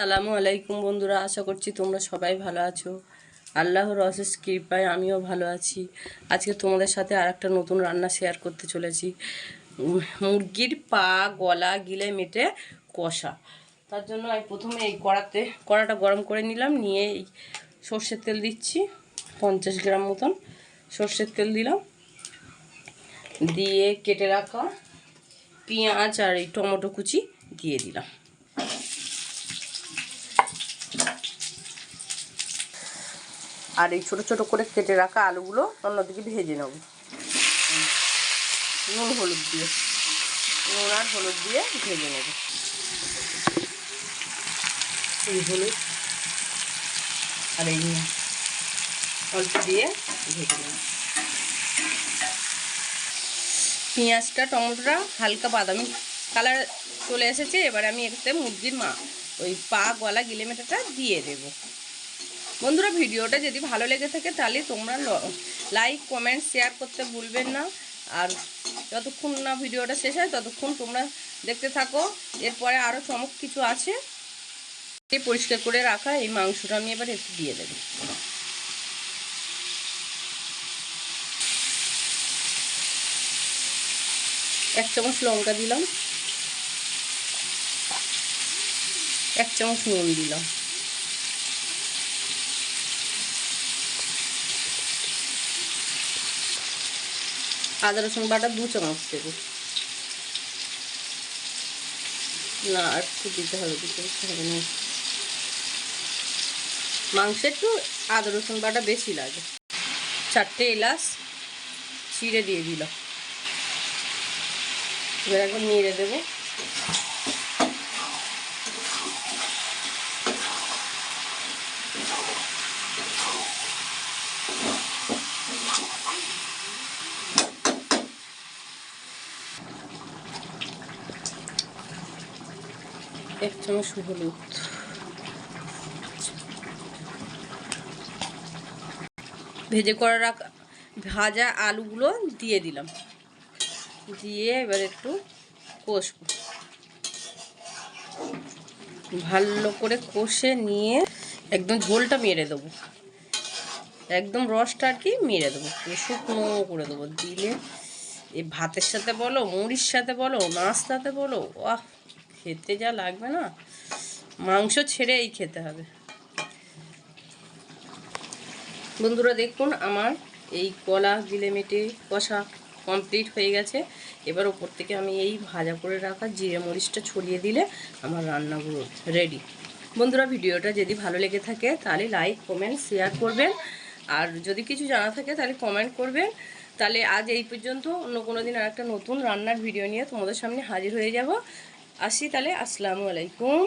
আসসালামু আলাইকুম বন্ধুরা, আশা করছি তোমরা সবাই ভালো আছো। আল্লাহর অশেষ কৃপায় আমিও ভালো আছি। আজকে তোমাদের সাথে আর একটা নতুন রান্না শেয়ার করতে চলেছি। মুরগির পা গলা গিলে মেটে কষা। তার জন্য আমি প্রথমে এই কড়াটা গরম করে নিলাম, নিয়ে এই সর্ষের তেল দিচ্ছি 50 গ্রাম মতন সর্ষের তেল দিলাম, দিয়ে কেটে রাখা পেঁয়াজ আর এই টমেটো কুচি দিয়ে দিলাম। আর এই ছোটো ছোটো করে কেটে রাখা আলুগুলো অন্যদিকে ভেজে নেব নুন আর হলুদ দিয়ে ভেজে নেব। এই হলুদ আর এই অল্প দিয়ে ভেজে নেব। পেঁয়াজটা টমেটোটা হালকা বাদামি কালার চলে এসেছে। এবার আমি এতে মুরগির ওই পা গলা গিলে মেটাটা দিয়ে দেব। বন্ধুরা, ভিডিওটা যদি ভালো লেগে থাকে তাহলে তোমরা লাইক কমেন্ট শেয়ার করতে ভুলবেন না। আর যতক্ষণ না ভিডিওটা শেষ হয় ততক্ষণ তোমরা দেখতে থাকো। এরপরে আরও চমক কিছু আছে। পরিষ্কার করে রাখা এই মাংসটা আমি এবার একটু দিয়ে দেব। এক চামচ লঙ্কা দিলাম, 1 চামচ নুন দিলাম, আদা রসুন বাটা 2 চামচ দেব। না, আর একটু দিতে হবে, মাংসে একটু আদা রসুন বাটা বেশি লাগে। 4টে এলাচ চিড়ে দিয়ে দিলাম। এবার একবার নেড়ে দেবো। এক চামচ হলুদ, ভেজে করে রাখা ভাজা আলুগুলো দিয়ে দিলাম, দিয়ে এবার একটু কষবো। ভালো করে কষে নিয়ে একদম ঝোলটা মেরে দেবো, একদম রসটা আর কি মেরে দেবো, শুকনো করে দেবো। দিলে এই ভাতের সাথে বলো, মুড়ির সাথে বলো, নাস্তাতে বলো, ওয়াহ, খেতে যা লাগবে না, মাংস ছেড়েই খেতে হবে। বন্ধুরা দেখুন, আমার এই গলা গিলে মেটে কষা কমপ্লিট হয়ে গেছে। এবার ওপর থেকে আমি এই ভাজা করে রাখা জিরে মরিচটা ছড়িয়ে দিলে আমার রান্নাগুলো রেডি। বন্ধুরা, ভিডিওটা যদি ভালো লেগে থাকে তাহলে লাইক কমেন্ট শেয়ার করবেন। আর যদি কিছু জানা থাকে তাহলে কমেন্ট করবেন। তাহলে আজ এই পর্যন্ত। অন্য কোনো দিন আর একটা নতুন রান্নার ভিডিও নিয়ে তোমাদের সামনে হাজির হয়ে যাব। আসি তাহলে, আসসালামু আলাইকুম।